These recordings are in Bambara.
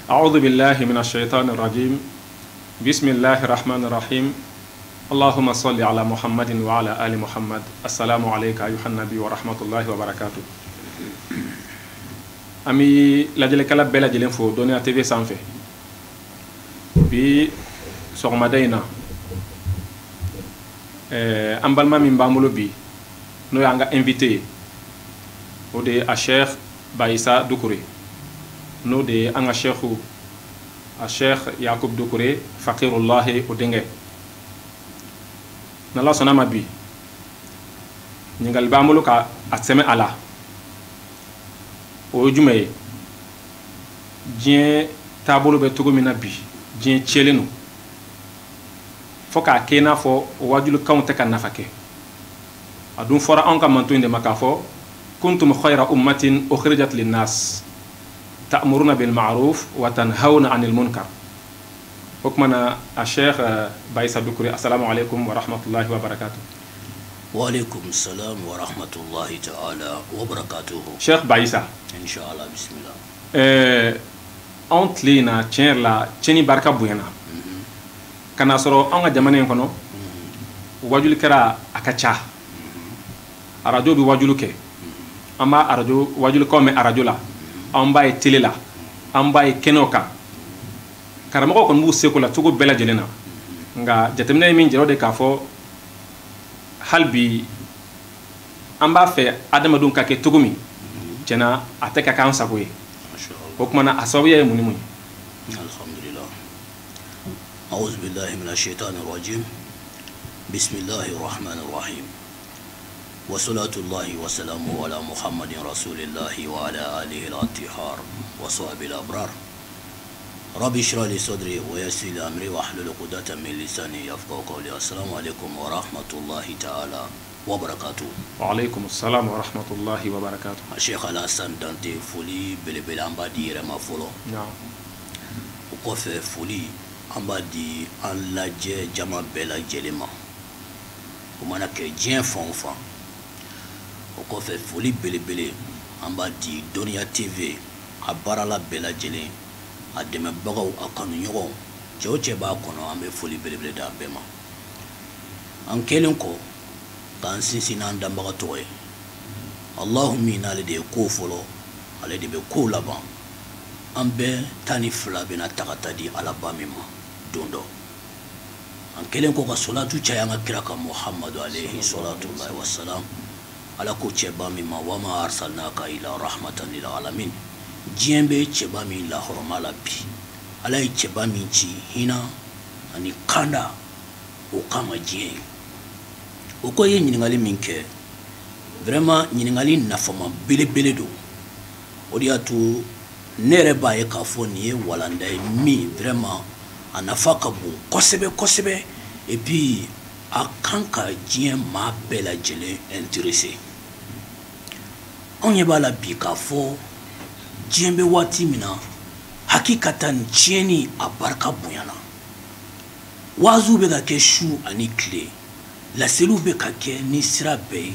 أعوذ بالله من الشيطان الرجيم بسم الله الرحمن الرحيم اللهم صل على محمد وعلى آل محمد السلام عليك أيها النبي ورحمة الله وبركاته أمي لجل كلا بلا جلين فو دنيا تي في سانفي بي سوغمدينا أمبال ما من بامولو بي نو يانغا انفيتي ودي الشيخ بايسا دوكوري no de anga cheikhu a cheikh yakub doukouré faqirullahi o denge nala sonama bi ñingal bamulu ka a seme ala o jumaye jien tabulu be tugu mina bi jien chelenu foka kena fo wajulu kawte kan nafake adun fora an ka mantu inde makafo kuntum khayra ummatin ukhrijat linnas تأمرون بالمعروف وتنهون عن المنكر حكمنا الشيخ بايسا دوكوري السلام عليكم ورحمة الله وبركاته وعليكم السلام ورحمة الله تعالى وبركاته شيخ بايسا إن شاء الله بسم الله أنت لينا تشير لا تشيني باركا بوينا كنا سرو أنغا جماني ينكونو وجل كرا أكاچا أراجو بوجلو كي أما أراجو وجل كومي أراجو لا amba e telela amba e kenoka karamago kon mu seko la tugo bela jelena nga jatemne min jero de kafo halbi amba fe adama dun kake tugumi jena ateka kan sagoye hokmana asawiya muni muni alhamdulillah a'udhu billahi minash shaitanir rajim bismillahir rahmanir rahim وصلاة الله وسلامه على محمد رسول الله وعلى آله الأطهار وصحبه الأبرار ربي اشرح لي صدري ويسر لي أمري واحلل عقدة من لساني يفقهوا قولي السلام عليكم ورحمة الله تعالى وبركاته وعليكم السلام ورحمة الله وبركاته الشيخ الحسن دانتي فولي بلبل أمبادي رما فولو نعم وكوفي فولي أمبادي أن لاجي جمع بلا جلما ومانا كي جين فونفا o kɔfɛ foli belebele an b'a di Dɔnniya TV a baarala bɛɛ lajɛlen a dɛmɛbagaw a kanuɲɔgɔnw cɛ o cɛ b'a kɔnɔ an bɛ foli belebele d'a bɛɛ ma an kɛlen kɔ k'an sinsin n'an danbaga tɔgɔ ye Alahu min n'ale de ye kow fɔlɔ ale de bɛ kow laban an bɛɛ ta ni fila bɛna tagata di Alaba min ma don dɔ an kɛlen kɔ ka salatu caya an ka kira kan Muhamadu alayhi salatullahi wasalam ala ko cɛba min ma wa ma arsalnaka ila rahmatan lil alamin diɲɛ bɛ cɛba min lahɔrɔma la bi ala ye cɛba min ci hinɛ ani kanda o kama diɲɛ ye o ko ye ɲininkali min kɛ vraiment ɲininkali nafama belebele don o de y'a to ne yɛrɛ b'a ye k'a fɔ nin ye walanda ye min vraiment a nafa ka bon kosɛbɛ kosɛbɛ et puis a kan ka diɲɛ maa bɛɛ lajɛlen intéressé anw ɲɛ b'a la bi k'a fɔ diɲɛ bɛ waati min na hakikatan tiɲɛni a barika bonyana waaziw bɛ ka kɛ su ani tile laseliw bɛ ka kɛ ni sira bɛɛ ye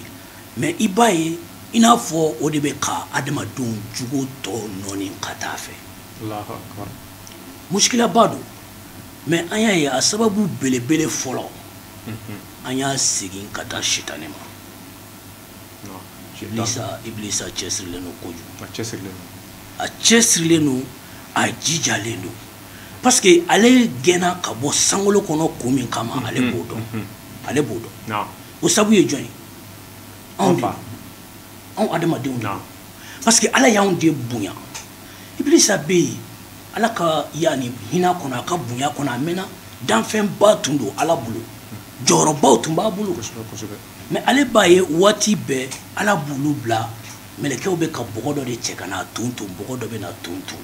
mais i b'a ye i n'a fɔ o de bɛ ka adamadenw jogo tɔ nɔɔni ka taa fɛ Allahu akbar muskilaba don mais an y'a ye a sababu belebele fɔlɔ an y'a segin ka taa sitani ma iblisa cɛsirilen don kojugu a cɛsirilen don a jijalen don parce que ale gɛnna ka bɔ sankolo kɔnɔ ko min kama ale b'o dɔn o sabu ye jɔn ye anw adamadenw de don parce que ala y'anw de bonya iblisa bɛ yen ala ka yani hinɛ kɔnɔ a ka bonya kɔnɔ a mɛnna danfɛnba tun don ala bolo jɔyɔrɔbaw tun b'a bolo mais ale b'a ye waati bɛɛ ala b'olu bila mɛlɛkɛw bɛ ka bɔgɔ dɔ de cɛ ka n'a tuntun bɔgɔ dɔ bɛ na tuntun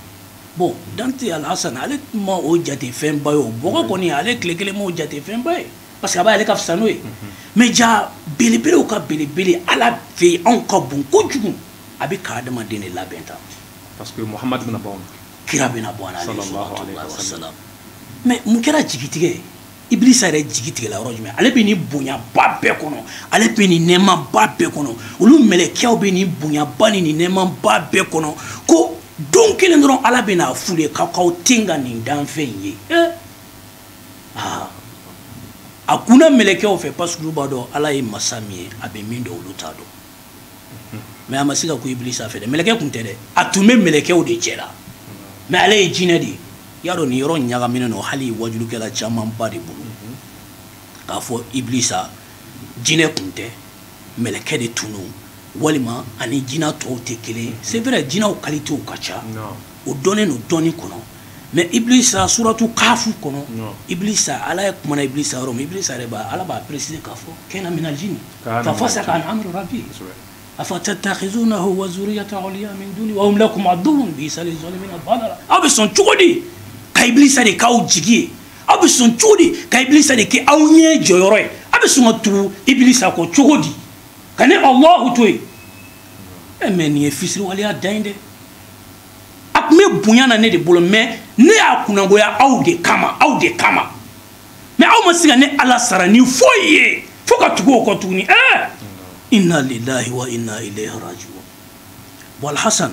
bon Dante Alhassane ale ma o jate fɛnba ye o bɔgɔ kɔni ale tile kelen ma o jate fɛnba ye parce que a b'ale ka fisa n'o ye mais ja belebelew ka belebele ala fɛ yen anw ka bon kojugu a bɛ ka adamaden de labɛn tan parce que Muhammad bɛna bɔ kira bɛna bɔ an alayhi wasalam mais mun kɛra jigitigɛ ye Iblisa yɛrɛ jigi tigɛla yɔrɔ jumɛn ale bɛ nin bonyaba bɛɛ kɔnɔ ale bɛ nin nɛɛmaba bɛɛ kɔnɔ olu mɛlɛkɛw bɛ nin bonyaba ni nin nɛɛmaba bɛɛ kɔnɔ ko don kelen dɔrɔn ala bɛna fule k'aw tenga nin danfɛn ye a kunna mɛlɛkɛw fɛ parce que olu b'a dɔn ala ye masa min ye a bɛ min dɔn olu t'a dɔn mais a ma se ka ko ibilisa fɛ dɛ mɛlɛkɛ kun tɛ dɛ a tun bɛ mɛlɛkɛw de cɛla mais ale ye jinɛ de ye i y'a dɔn nin yɔrɔ ɲagaminen don hali wajulukɛla camanba de bolo k'a fɔ ibilisa jinɛ kun tɛ mɛlɛkɛ de tun don walima ani jinɛ tɔw tɛ kelen c'est vrai jinɛw qualités ka ca o dɔnnen don dɔɔni kɔnɔ mais ibilisa suratu kafu kɔnɔ ibilisa ala ye kumana ibilisa yɔrɔ min ibilisa yɛrɛ b'a ala b'a préciser k'a fɔ kɛna minal jinni fa fasaka an amri rabbi afatattakhizunahu wa zurriyatahu awliya min duni wa hum lakum aduwwun bi'sa lizalimina badala aw bɛ sɔn cogo di ka ibilisa de k'aw jigi ye aw bɛ sɔn cogo di ka ibilisa de kɛ aw ɲɛ jɔyɔrɔ ye aw bɛ sɔn ka tugu ibilisa kɔ cogo di ka ne Allahu to yen mais nin ye fisiriwaleya dan ye dɛ a tun bɛ bonya na ne de bolo mais ne y'a kunnangoya aw de kama mais aw ma se ka ne ala sara ni foyi ye fo ka tugu o kɔ tuguni inna lillahi wa inna ilayhi raji'un bon Alhasan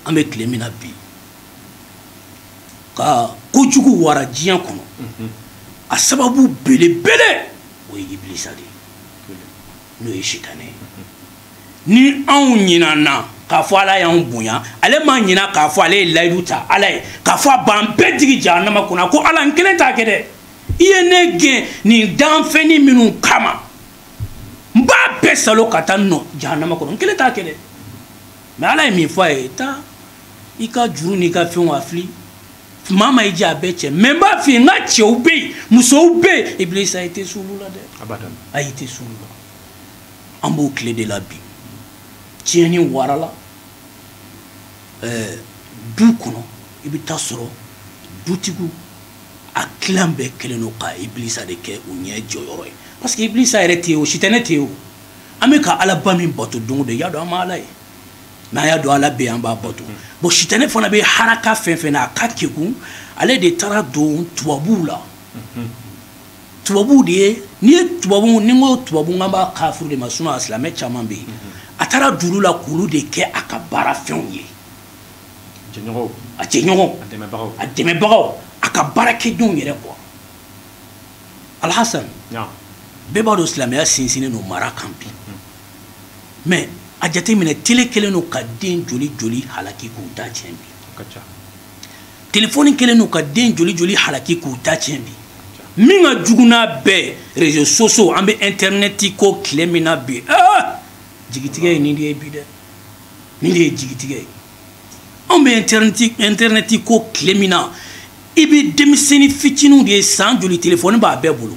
an bɛ tile min na bi ka kojugu wara diɲɛ kɔnɔ a sababu belebele o ye ibilisa de ye n'o ye sitanɛ ni anw ɲinana k'a fɔ ala y'anw bonya ale ma ɲina k'a fɔ ale ye layidu ta ala ye k'a fɔ a b'an bɛɛ jigi jahanama kɔnɔ ko ala n kelen t'a kɛ dɛ i ye ne gɛn nin danfɛnni minnu kama n b'a bɛɛ salo ka taa nɔ jahanama kɔnɔ n kelen t'a kɛ dɛ mais ala ye min fɔ a ye taa i ka juru n'i ka fɛnw a fili maa ma i jɛ a bɛɛ cɛ mais n b'a f'i ye n ka cɛw bɛ yen musow bɛ yen ibilisa i tɛ s'olu la dɛ ayi i tɛ s'olu la an b'o tile de la bi tiɲɛni warala du kɔnɔ i bɛ taa sɔrɔ dutigiw a kilan bɛɛ kelen don ka ibilisa de kɛ u ɲɛ jɔyɔrɔ ye parce que ibilisa yɛrɛ tɛ yen o sitanɛ tɛ yen o an bɛ ka alaba min bato don o don i y'a dɔn an ma ala ye mais an y'a dɔn ala bɛ yen an b'a bato bon sitanɛ fana bɛ haraka fɛn fɛn na a ka kegun ale de taara don tubabuw la tubabuw de ye n'i ye tubabu ni n ko tubabu n b'a kafiri de ma sinon a silamɛ caman bɛ yen a taara juru la k'olu de kɛ a ka baara fɛnw ye a jɛɲɔgɔnw a dɛmɛbagaw a ka baarakɛdenw yɛrɛ quoi Alhasan bɛɛ b'a dɔn silamɛya sinsinnen don mara kan bi mais a jateminɛ télé kelen don ka den joli joli halaki k'u da tiɲɛ bi téléphone kelen don ka den joli joli halaki k'u da tiɲɛ bi min ka jugu n'a bɛɛ réseaux sociaux an bɛ internet ko tile min na bi jigitigɛ ye nin de ye bi dɛ nin de ye jigitigɛ ye anw bɛ internet ko tile min na i bɛ denmisɛnnin fitininw de ye san joli téléphone b'a bɛɛ bolo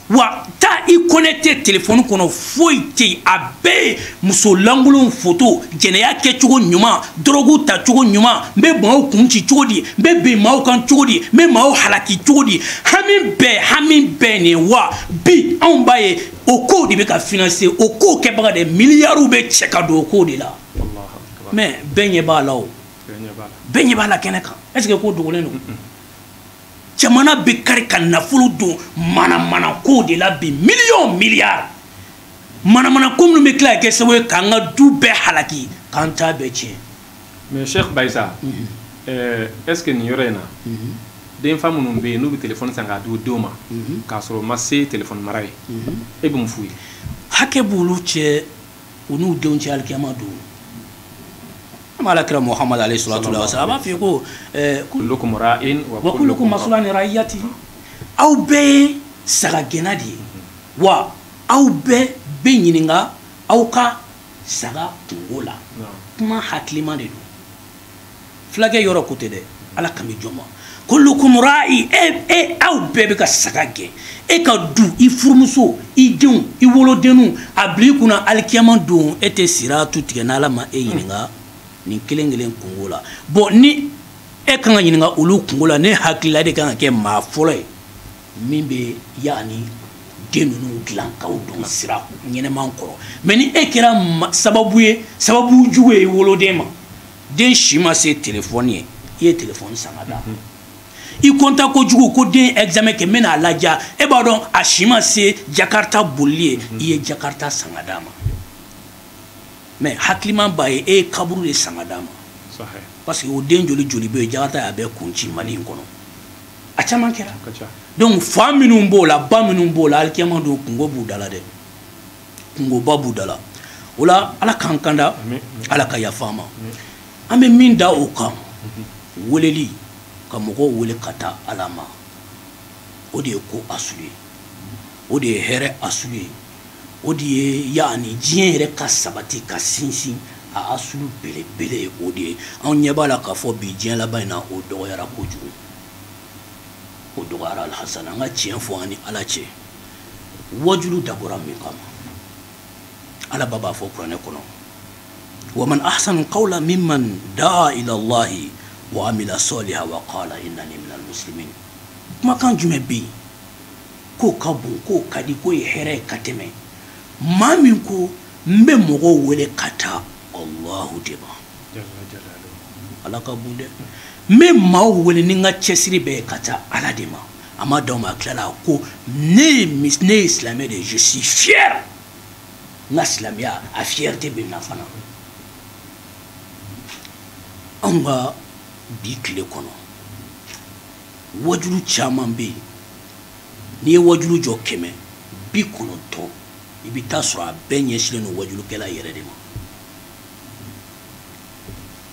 wa taa i connecté téléphone kɔnɔ foyi tɛ yen a bɛɛ ye muso lankolonw photo jɛnɛya kɛcogo ɲuman dɔrɔgu tacogo ɲuman n bɛ maaw kun ci cogo di n bɛ bin maaw kan cogo di n bɛ maaw halaki cogo di hami bɛɛ nin wa bi anw b'a ye o kow de bɛ ka financer o kow kɛbaga de miliyariw bɛ cɛ ka don o kow de la mais bɛɛ ɲɛ b'a la o bɛɛ ɲɛ b'a la kɛnɛ kan est ce que ko dogolen don jamana bɛ kari ka nafolo don manamana ko de la bi miliyari manamana ko minnu bɛ tila ka kɛ sababu ye k'an ka du bɛɛ halaki k'an ta bɛɛ tiɲɛ. mais Cheikh Bayisa est ce que nin yɔrɔ in na denfa minnu bɛ yen n'u bɛ téléphone san k'a di u denw ma k'a sɔrɔ u ma se téléphone mara ye e bɛ mun f'u ye. hakɛ b'olu cɛ u n'u denw cɛ alikiyama don. ama alakira Muhammad alayhi salatu wa sallam a b'a f'i ye ko kullukum ra'in wa kullukum mas'ulun an ra'iyatihi aw bɛɛ ye sagagɛnna de ye wa aw bɛɛ bɛ ɲininka aw ka saga kungo la kuma hakilima de don fulakɛ yɔrɔ ko tɛ dɛ ala kan bɛ jɔn ma kullukum ra'i aw bɛɛ bɛ ka saga gɛn e ka du i furumuso i denw i wolodenw a bila i kunna alikiyama don e tɛ siratu tigɛ n'ala ma e ɲininka nin kelen kelen kungo la bon ni e kan ka ɲininka olu kungo la ne hakilila de kan ka kɛ maa fɔlɔ ye min bɛ yaani den ninnu dilan k'aw dɔn sira ɲɛnɛman kɔrɔ mais ni e kɛra sababu ye sababu jugu ye i woloden ma den si ma se téléphone ye i ye téléphone san ka d'a ma i kɔnta kojugu ko den examen kɛ n bɛna a laja e b'a dɔn a si ma se jakarta bolili ye i ye jakarta san ka d'a ma mais hakiliman b'a ye e ye kaburu de san ka d'a ma parce que o den joli be Jakarta ya be kunci Mali in kɔnɔ a caman kɛra donc fa minnu b'o la ba minnu b'o la alikiyama don kungo b'u dala dɛ kungoba b'u dala o la Ala k'an kanda Ala ka yafa an ma an bɛ min da o kan weleli ka mɔgɔw wele ka taa Ala ma o de ye ko asulu ye o de ye hɛrɛ asulu ye o de ye yani diɲɛ yɛrɛ ka sabati ka sinsin a asulu belebele ye o de ye anw ɲɛ b'a la k'a fɔ bi diɲɛ laban in na o dɔgɔyara kojugu o dɔgɔyara alhasana an ka tiɲɛ fɔ an ni Ala cɛ wajulu dabɔra min kama Ala b'a fɔ kuranɛ kɔnɔ ومن أحسن قولا ممن دعا إلى الله وعمل صالحا وقال إنني من المسلمين ما كان جمبي كو كابو كو كادي كو يحرى كتمه ما منكو مبمغو ولي كتا الله دبا على كابو ده مما ولي نيغا تشسري بي كتا على دما أما دوما كلا كو ne islamé de je suis fier na islamia a fierté be na fana anga bi kile kono wajulu chaman be ni wajulu jo keme bi kono to ibita so abenye shile no wajulu kela yere de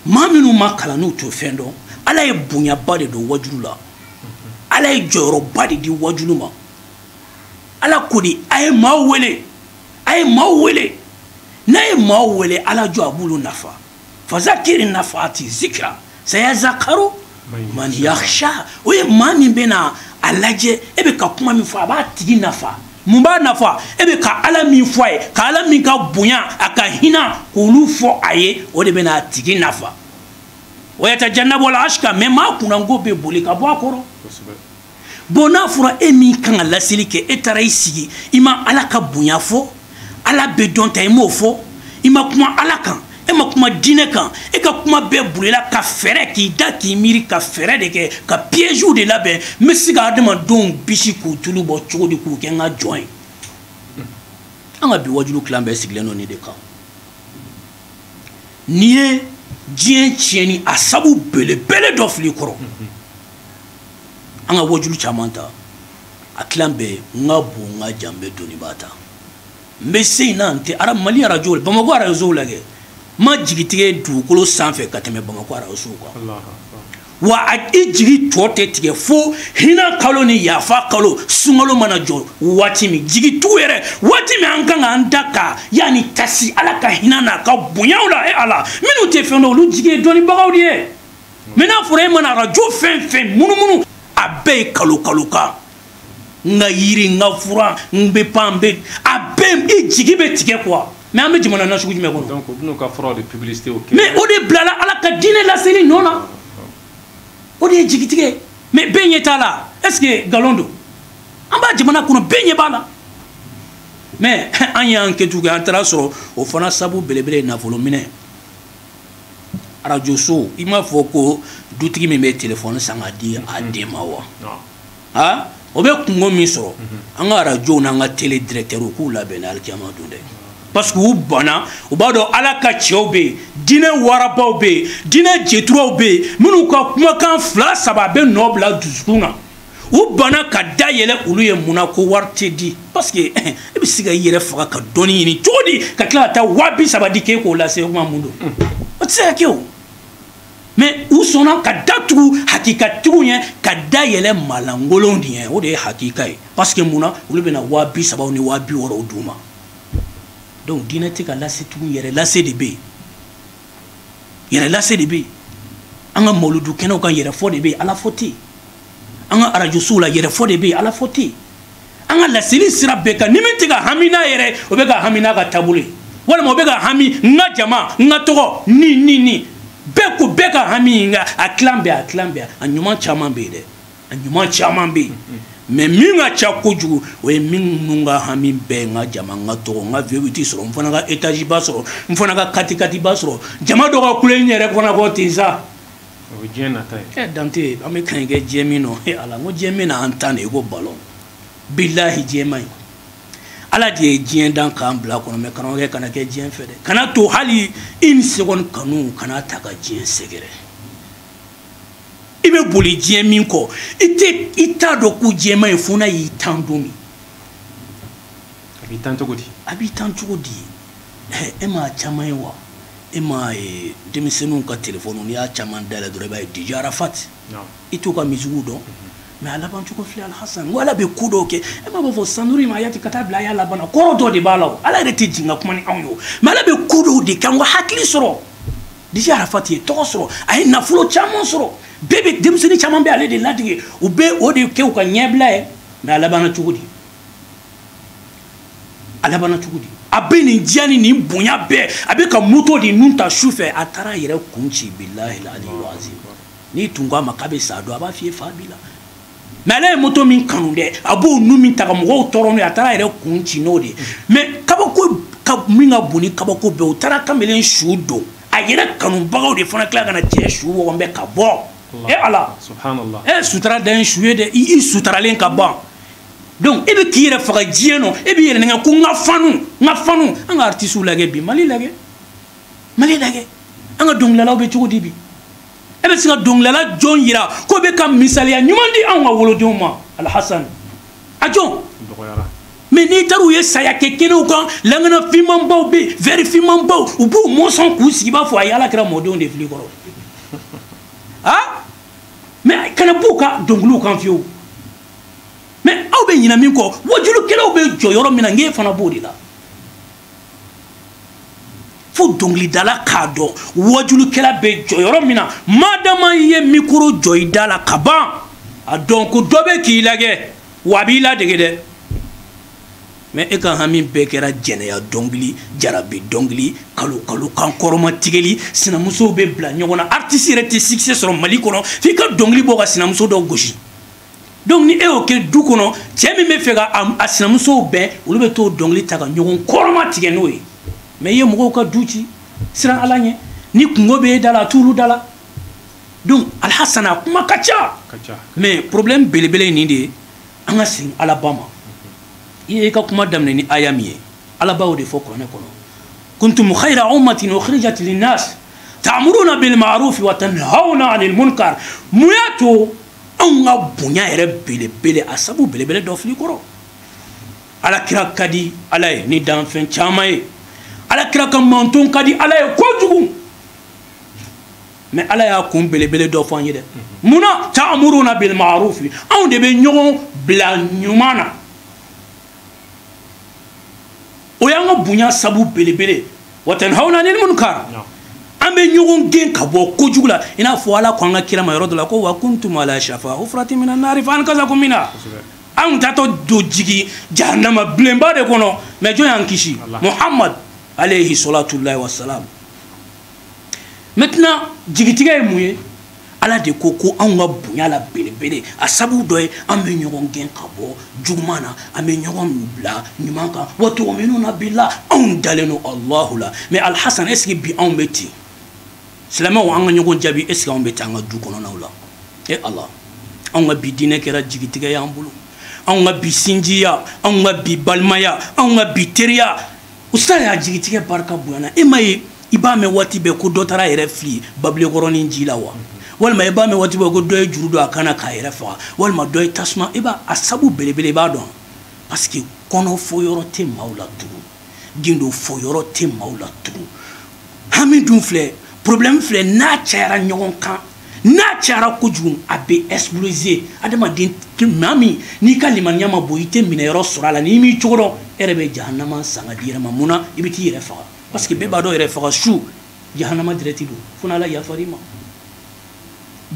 ma minu makala no to fendo ala e bunya bade do wajulu la ala e joro bade di wajulu ma ala kodi ay mawele na e mawele ala jo abulu nafa فذكر النفعات ذكرى سيذكر من يخشى ومن بنا alaje ebe ka kuma min fo aba tigi nafa mun ba nafa ebe ka ala min fo ay ka ala min ka bunya aka hina kulu fo aye o de bena tigi nafa wa yatajannabu al-ashqa mema kuna ngobe boli ka bo akoro bona fura emi kan la silike etara isigi ima ala ka bunya fo ala be don tay mo fo ima kuma ala kan ema kuma dine kan e ka kuma be bulela ka fere ki da ki miri ka fere de ke ka piège de la be mesiga adama don bishi ku tulu bo chodi ku ke nga join anga bi wajulu klambe sigleno ni de kan nié dien tieni asabu bele do fli koro anga wajulu chamanta aklambe ngabu nga jambe doni bata mbese nante ara mali radio bamago ara zo lage ma jigitige dukolo sanfɛ ka tɛmɛ Bamako araso quoi wa a jigi tɔ tigɛ fo hina kalo ni yafa kalo sunkalo mana jɔ waati min jigitugu yɛrɛ waati min an kan k'an da ka yani tasi ala ka hina n'a ka bonyaw la ala minnu tɛ fɛn dɔn olu jigi ye dɔnnibagaw de ye mais n'a fɔra e mana arajo fɛn munumunu a bɛɛ ye kalo ka nga yiri nga fura ngbe pambe a bɛɛ e jigi bɛ tigɛ quoi mais on dit mon sugu jumɛn kɔnɔ donc nous ka fɔra de publicité au mais o de blala ala ka diinɛ laseli nɔ na o de ye jigitigɛ mais bɛɛ ɲɛ t'a la est ce que galon don an b'a jamana kɔnɔ bɛɛ ɲɛ b'a la mais an y'an kɛ tugun an taara sɔrɔ o fana sabu belebele ye nafolo minɛ radio so i m'a fɔ ko dutigi min bɛ téléphone san ka di a den ma wa ha o bɛ kungo min sɔrɔ an ka radio n'an ka télé directeur k'u labɛn ni alikiyama don dɛ parce que u bana u b'a dɔn ala ka cɛw bɛ yen diinɛ warabaw bɛ yen diinɛ jeturaw bɛ yen minnu ka kumakan fila saba bɛ nɔ bila dusukun na u bana ka da yɛlɛ olu ye munna ko wari tɛ di parce que e bɛ se ka i yɛrɛ faga ka dɔnni ɲini cogo di ka tila ka taa 30 di k'e k'o lase kuma mun don o tɛ se ka kɛ o mais u sɔnna ka datugu hakikatigiw ɲɛ ka da yɛlɛ malangolon de ɲɛ o de ye hakika ye parce que munna olu bɛna 30 ni 60 d'u ma. Donc dina te ka lase tugun yɛrɛ lase de be yɛrɛ lase de be an ka mawludu kɛnɛw kan yɛrɛ fɔ de be ala fɔ te an ka arajo sow la yɛrɛ fɔ de be ala fɔ te an ka laseli sira bɛɛ kan ni min tɛ ka hami n'a yɛrɛ o bɛ ka hami n'a ka taabolo ye walima o bɛ ka hami n ka jama n ka tɔgɔ ni bɛɛ ko bɛɛ ka hami nka a tilan bɛɛ a ɲuman caman bɛ yen dɛ a ɲuman caman bɛ yen mais min ka ca kojugu o ye minnu ka hami bɛɛ n ka jama n ka tɔgɔ n ka V8 sɔrɔ n fana ka étage ba sɔrɔ n fana ka kati ba sɔrɔ jama dɔ ka kule n yɛrɛ fana kɔ ten sa o ye diɲɛ nata ye Dante an bɛ kan kɛ diɲɛ min nɔ ala n ko diɲɛ min na an tan de i ko ballon billahi diɲɛ man ɲi ala de ye diɲɛ dan k'an bila kɔnɔ mais karamɔgɔkɛ kana kɛ diɲɛ fɛ dɛ kana to hali une seconde kanu kana ta ka diɲɛ sɛgɛrɛ i bɛ boli diɲɛ min kɔ i t'a dɔn ko diɲɛma in fo n'a y'i tan don min a b'i tan cogo di e ma caman ye wa e ma denmisɛnninw ka téléphone n'i y'a caman dayɛlɛ dɔrɔn i b'a ye DJ Arafat i t'o ka musique dɔn mais a laban cogo filɛ Alhasan wa ala bɛ ko dɔw kɛ e ma b'a fɔ Sanuri ma yati ka taa bila a y'a laban na kɔrɔ dɔ de b'a la o ala yɛrɛ tɛ jigin ka kuma ni anw ye o mais ala bɛ ko dɔw de kɛ an ka hakili sɔrɔ DJ Arafat ye tɔgɔ sɔrɔ a ye nafolo caman sɔrɔ bɛɛ bɛ denmisɛnnin caman bɛ ale de ladege u bɛ o de kɛ u ka ɲɛbila ye mais a laban na cogo di a bɛ nin diya ni nin bonya bɛɛ a bɛ ka moto de nun ta su fɛ a taara a yɛrɛ kun ci bilahi aliyu azim n'i tun ko a ma k'a bɛ sa dɔn a b'a f'i ye fa b'i la mais ale ye moto min kanu dɛ a b'o nun min ta ka mɔgɔw tɔɔrɔ n'o ye a taara a yɛrɛ kun ci n'o de ye mais kabako min ka bon ni kabako bɛɛ o taara kamalen su don a yɛrɛ kanubagaw de fana tila ka na cɛ su wɔgɔn bɛ ka bɔ ala sutura da ye su ye dɛ i suturalen ka ban donc e bɛ k'i yɛrɛ faga diɲɛ nɔ e b'i yɛrɛ nɛgɛ ko n ka fanu an ka artistes lajɛ bi Mali lajɛ an ka dɔnkilidalaw bɛ cogo di bi e bɛ se ka dɔnkilidala jɔn yira ko bɛ ka misaliya ɲuman di anw ka wolodenw ma Alhasan a jɔn mais n'i taara u ye saya kɛ kɛnɛw kan langana finmanbaw bɛ yen verre finmanbaw u b'u mɔsɔn k'u sigi i b'a fɔ a ye ala kɛra mɔdenw de fili kɔrɔ mais kana b'u ka dɔnkiliw kan fiyewu mais aw bɛ ɲinɛ min kɔ wajulukɛlaw bɛ jɔ yɔrɔ min na n'e fana b'o de la fo dɔnkilidala k'a dɔn wajulukɛla bɛ jɔ yɔrɔ min na madama i ye mikoro jɔ i da la ka ban a dɔn ko dɔ bɛ k'i lajɛ wa a b'i ladege dɛ mais e ka hami bɛɛ kɛra jɛnɛya dɔnkili jarabi dɔnkili kalo kan kɔrɔma tigɛli sinamusow bɛ bila ɲɔgɔn na artiste yɛrɛ tɛ succès sɔrɔ Mali kɔnɔ f'i ka dɔnkili bɔ ka sinamuso dɔw gosi donc ni e y'o kɛ du kɔnɔ cɛ min bɛ fɛ ka a sinamusow bɛn olu bɛ t'o dɔnkili ta ka ɲɔgɔn kɔrɔma tigɛ n'o ye mais i ye mɔgɔw ka du ci siran ala ɲɛ ni kungo bɛ e da la a t'olu da la donc Alhasan a kuma ka ca mais problème belebele ye nin de ye an ka segin ala ba ma i ye ka kuma daminɛ ni aya min ye ala b'o de fɔ kuranɛ kɔnɔ kuntum khayra ummatin ukhrijat linnas ta'muruna bil ma'ruf wa tanhauna 'anil munkar mun y'a to anw ka bonya yɛrɛ belebele a sabu belebele dɔ fili kɔrɔ ala kira ka di ala ye ni danfɛn caman ye ala kira ka manton ka di ala ye kojugu mais ala y'a kun belebele dɔ fɔ an ye dɛ munna ta'muruna bil ma'ruf anw de bɛ ɲɔgɔn bila ɲuman na o y'an ka bonya sabu belebele wa tanhauna 'anil munkar an bɛ ɲɔgɔn gɛn ka bɔ kojugu la i n'a fɔ ala ko an ka kira ma yɔrɔ dɔ la ko wa kuntum ala shafa hufratin minan nari fa anqazakum minha anw tatɔ don jigi jahanama bilenba de kɔnɔ mais jɔn y'an kisi Muhammad alayhi salatullahi wa salam maintenant jigitigɛ ye mun ye ala de ko anw ka bonya la belebele a sabu dɔ ye an bɛ ɲɔgɔn gɛn ka bɔ juguman na an bɛ ɲɔgɔn bila ɲuman kan wa tu'minuna billah anw dalen don Allahu la mais Alhasan est-ce que bi anw bɛ ten silamɛw an ka ɲɔgɔn jaabi est-ce que anw bɛ taa an ka du kɔnɔnaw la ala anw ka bi diinɛ kɛra jigitigɛ y'an bolo anw ka bi sinjiya anw ka bi balimaya anw ka bi teriya ustaz y'a jigitigɛ barika bonyana e ma ye i b'a mɛn waati bɛɛ ko dɔ taara yɛrɛ fili babilekɔrɔnin ji la wa walima i b'a mɛn waati bɛɛ ko dɔ ye juru don a kan na k'a yɛrɛ faga walima dɔ ye tasuma i b'a a sabu belebele i b'a dɔn parce que kɔnɔ fɔ yɔrɔ tɛ maaw la tugun gindo fɔ yɔrɔ tɛ maaw la tugun hami dun filɛ problème filɛ n'a cayara ɲɔgɔn kan n'a cayara kojugu a bɛ exploser adamaden maa min n'i ka limaniya ma bon i tɛ minɛyɔrɔ sɔrɔ a la n'i m'i cogo dɔn e yɛrɛ bɛ jahanama san ka di yɛrɛ ma munna i bɛ t'i yɛrɛ faga parce que bɛɛ b'a dɔn yɛrɛ faga su jahanama direct don fo n'ala yafar'i ma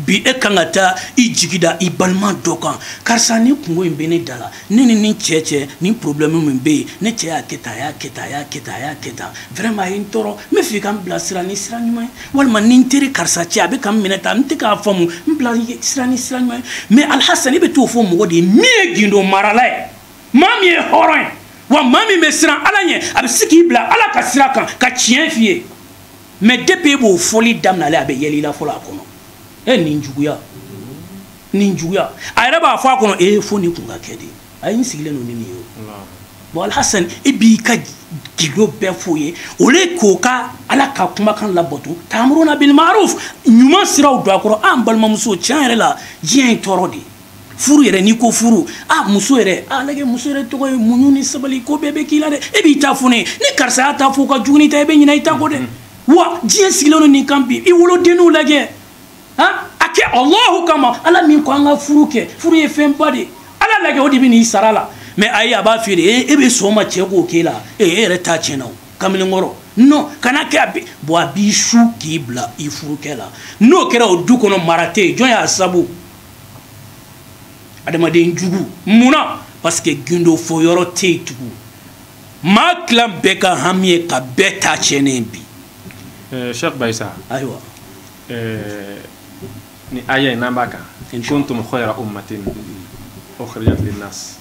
bi e kan ka taa i jigi da i balima dɔ kan karisa ni kungo in bɛ ne da la ne ni nin cɛ ni problème min bɛ yen ne cɛ y'a kɛ tan a y'a kɛ tan a y'a kɛ tan a y'a kɛ tan vraiment a ye n tɔɔrɔ n bɛ fɛ ka n bila sira ni sira ɲuman ye walima ni n teri karisa cɛ a bɛ ka n minɛ tan n tɛ k'a faamu n bila sira ni sira ɲuman ye mais Alhasan i bɛ t'o fɔ mɔgɔ de ye min ye gindo marala ye maa min ye hɔrɔn ye wa maa min bɛ siran ala ɲɛ a bɛ se k'i bila ala ka sira kan ka tiɲɛ f'i ye mais depuis e b'o fɔli daminɛ a bɛ yɛlɛ i la fɔlɔ a kɔnɔ nin juguya a yɛrɛ b'a fɔ a kɔnɔ fo nin kun ka kɛ de a ye n sigilen don ni nin ye o bon Alhasan e bi ka gigo bɛɛ f'o ye o le k'o ka ala ka kumakan labato ta'muruna bil ma'ruf ɲuman siraw don a kɔrɔ an balimamuso tiɲɛ yɛrɛ la diɲɛ ye tɔɔrɔ de furu yɛrɛ n'i ko furu muso yɛrɛ lajɛ muso yɛrɛ tɔgɔ ye muɲu ni sabali ko bɛɛ bɛ k'i la dɛ e b'i ta fɔ ne ye ni karisa y'a ta fɔ ka jugu ni ta i bɛ ɲinɛ i ta kɔ dɛ wa diɲɛ sigilen don nin kan bi i wolodenninw lajɛ a kɛ Alahu kama ala min ko an ka furu kɛ furu ye fɛnba de ala lajɛ o de bɛ n'i sara la mais ayi a b'a f'i ye e bɛ sɔn ma cɛ k'o k'e la e yɛrɛ ta tiɲɛna o kamalenkɔrɔ non kana kɛ a b'i su k'i bila i furukɛ la n'o kɛra o du kɔnɔ mara tɛ yen jɔn y'a sabu adamaden jugu munna parce que gindo fɔ yɔrɔ tɛ yen tugun maa tila bɛɛ ka hami ye ka bɛɛ ta tiɲɛnen bi. Sheikh Bayisa ayiwa ni aya in n'an b'a kan kuntum khayra ummatin ukhrijat linnas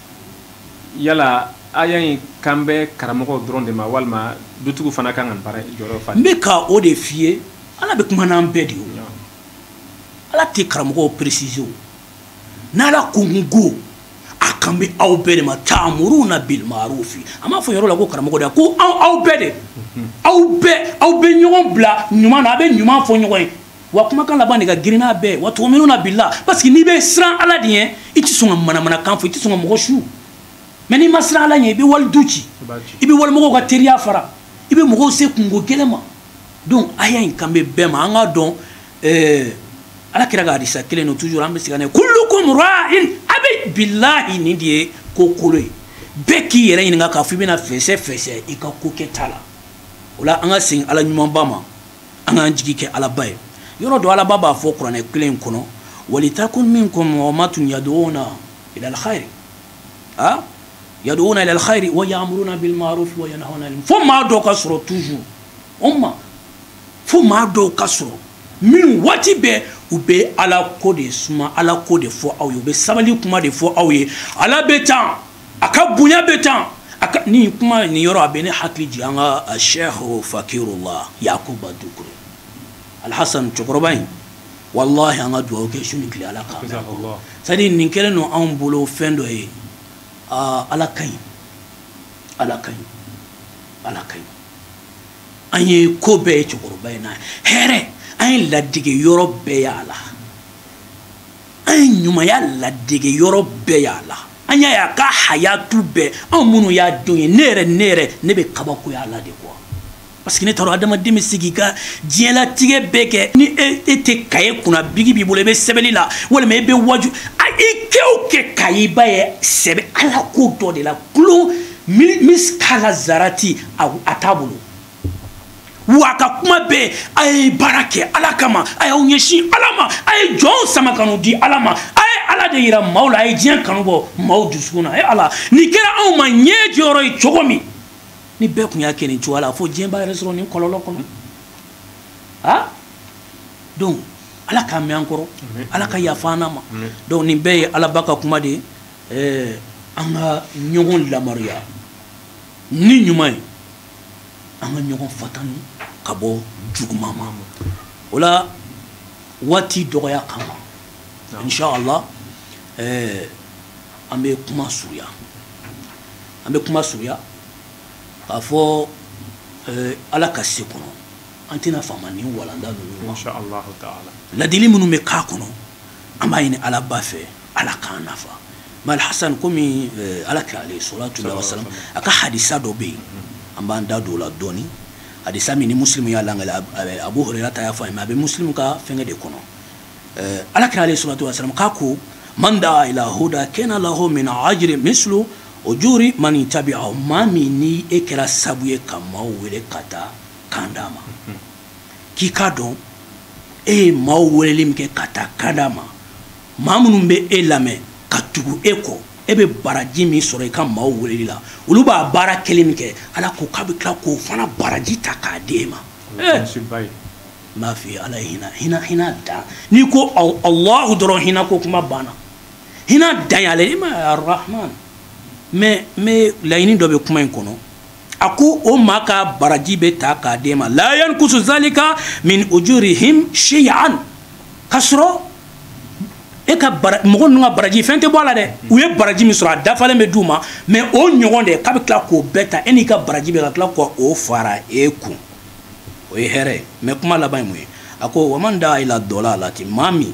yala aya in kan bɛ karamɔgɔw dɔrɔn de ma walima dutigiw fana kan ka baara jɔyɔrɔ fa. n bɛ ka o de f'i ye ala bɛ kuma n'an bɛɛ de ye o ala tɛ karamɔgɔw préciser o n'ala ko n go a kan bɛ aw bɛɛ de ma ta'muruna bil ma'ruf a m'a fɔ yɔrɔ la ko karamɔgɔ de ko aw bɛɛ de aw bɛ ɲɔgɔn bila ɲuman na a bɛ ɲuman fɔ ɲɔgɔn ye wa kumakan laban de ka girin n'a bɛɛ wa tu'minuna billah parce que n'i bɛ siran ala de ɲɛ i tɛ sɔn ka manamanakan fɔ i tɛ sɔn ka mɔgɔ su mais n'i ma siran ala ɲɛ i bɛ wali du ci i bɛ walimɔgɔw ka teriya fara i bɛ mɔgɔw se kungo gɛlɛn ma donc aya in kan bɛ bɛɛ ma an ka dɔn ala kira ka hadisa kelen no toujours an bɛ segin n'a ye kullukum ra'in a bɛ bilahi nin de ye ko kolo ye bɛɛ k'i yɛrɛ ɲininka k'a fɔ i bɛna fɛsɛ i ka ko kɛ ta la o la an ka segin ala ɲumanba ma an k'an jigi kɛ alaba ye yɔrɔ dɔ alaba b'a fɔ kuranɛ kelen in kɔnɔ walitakun minkum ummatun yad'una ila alkhair yad'una ila alkhair wa ya'muruna bil ma'ruf wa yanhauna 'anil fo maa dɔw ka sɔrɔ toujours fo maa dɔw ka sɔrɔ min waati bɛɛ u bɛ ala ko de suma ala ko de fɔ aw ye u bɛ sabali kuma de fɔ aw ye ala bɛ tan a ka bonya bɛ tan ni kuma nin yɔrɔ a bɛ ne hakili jigin an ka Sheikh Fakirullah Yakuba Dukure Alhasan cɛkɔrɔba in wallahi an ka dugawu kɛ su ni tile ala kan c'est à dire nin kɛlen don anw bolo fɛn dɔ ye ala ka ɲi ala ka ɲi ala ka ɲi an ye ko bɛɛ ye cɛkɔrɔba in na hɛrɛ an ye ladege yɔrɔ bɛɛ y'a la an ye ɲumanya ladege yɔrɔ bɛɛ y'a la an y'a ye a ka hayatu bɛɛ anw minnu y'a denw ye ne bɛ kabakoya la de quoi parce que ne taara adamaden bɛ se k'i ka diɲɛlatigɛ bɛɛ kɛ ni e tɛ kaye kunna bigi b'i bolo i bɛ sɛbɛnni la walima i bɛ waju i kɛ o kɛ kaye ba ye sɛbɛn ala ko dɔ de la kulo miskala zarati a t'a bolo wa ka kuma bɛɛ a ye baara kɛ ala kama a y'aw ɲɛsin ala ma a ye jɔnw sama ka n'u di ala ma a ye ala de yira maaw la a ye diɲɛ kanu bɔ maaw dusukun na ala nin kɛra anw ma ɲɛ jɔyɔrɔ ye cogo min ni bɛɛ tun y'a kɛ nin cogoya la fo diɲɛ b'a yɛrɛ sɔrɔ nin kɔlɔlɔ kɔnɔ donc ala k'a mɛn an kɔrɔ ala ka yafa an ma donc nin bɛɛ ye alaba ka kuma de an ka ɲɔgɔn lamariya ni ɲuman ye an ka ɲɔgɔn fatani ka bɔ juguman ma o la waati dɔgɔya kama inshallah an bɛ kuma suruya k'a fɔ ala ka se kɔnɔ an tɛna faama ni walanda ninnu inshallah taala ladili minnu bɛ k'a kɔnɔ an b'a ɲini ala ba fɛ ala k'an nafa mal hasan komi ala kira alayhi salatu wa salam a ka hadisa dɔ bɛ yen an b'an da don o la dɔɔni hadisa min ni muslimu y'a langale abu hurairah ta y'a fɔ a ye mais a bɛ muslimu ka fɛngɛ de kɔnɔ ala kira alayhi salatu wa salam k'a ko man da ila huda kana lahu min ajri mislu ujuri man tabi'ahu maa min ni e kɛra sabu ye ka maaw wele ka taa kan d'a ma k'i k'a dɔn e ye maaw weleli min kɛ ka taa kan d'a ma maa minnu bɛ e lamɛn ka tugu e kɔ e bɛ baraji min sɔrɔ i ka maaw weleli la olu b'a baara kelen min kɛ ala ko k'a bɛ tila k'o fana baraji ta k'a di e ma n b'a f'i ye ala ye hinɛ dan n'i ko Allahu dɔrɔn hinɛ ko kuma banna hinɛ dan y'ale i ma Ar-Rahman mais laɲini dɔ bɛ kuma in kɔnɔ a ko o maa ka baraji bɛ ta k'a di e ma la yankusu zalika min ujurihim shay'an k'a sɔrɔ e ka mɔgɔ ninnu ka baraji fɛn tɛ bɔ a la dɛ u ye baraji min sɔrɔ a dafalen bɛ d'u ma mais o ɲɔgɔn de k'a bɛ tila k'o bɛɛ ta e n'i ka baraji bɛ ka tila k'o fara e kun o ye hɛrɛ ye mais kuma laban ye mun ye a ko wa man da ila dɔla a la ten maa min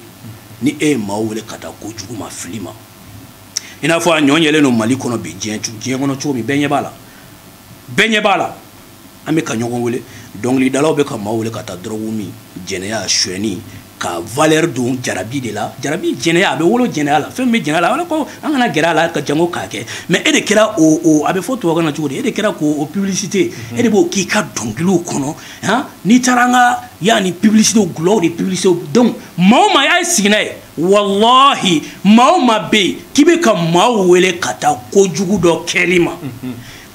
ni e ye maa wele ka taa kojugu ma fili ma i n'a fɔ a ɲɔ yɛlɛlen don Mali kɔnɔ bi diɲɛ kɔnɔ cogo min bɛɛ ɲɛ b'a la bɛɛ ɲɛ b'a la an bɛ ka ɲɔgɔn wele dɔnkilidalaw bɛ ka maa wele ka taa dɔrɔgu min jɛnɛya suyɛni ka valeur don jarabi de la jarabi jɛnɛya a bɛ wolo jɛnɛya la fɛn min bɛ jɛnɛya la wala ko an kana gɛrɛ a la ka jango k'a kɛ mais e de kɛra o a bɛ fɔ tubabukan na cogo di e de kɛra k'o publicité e de b'o k'i ka dɔnkiliw kɔnɔ han n'i taara an ka yani publicité gulɔw de publicité donc maa o maa y'a ye sigi n'a ye wallahi maa o maa bɛ yen k'i bɛ ka maaw wele ka taa kojugu dɔ kɛli ma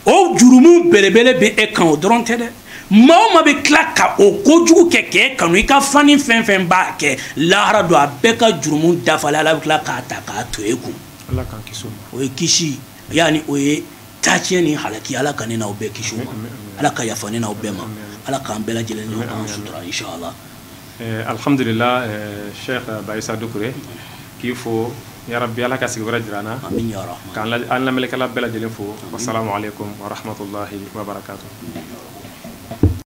o jurumu belebele bɛ e kan o dɔrɔn tɛ dɛ maa o maa bɛ tila ka o kojugu kɛ k'e kanu i ka fani fɛn fɛn b'a kɛ lahara don a bɛɛ ka jurumu dafalen ala bɛ tila k'a ta k'a to e kun ala k'an kisi o ma o ye kisi yani o ye taaciyɛ ni halaki ala ka ne n'aw bɛɛ kisi o ma ala ka yafa ne n'aw bɛɛ ma ala k'an bɛɛ lajɛlen ɲɔgɔn k'an sutura inshallah alhamdulillah Cheikh Bayisa Doucouré k'i fo ya rabbi ala ka sigi wɛrɛ jira an na amin ya rahman k'an lamɛnnikɛla bɛɛ lajɛlen fo wassalamu alaikum wa rahmatullahi wa barakatuh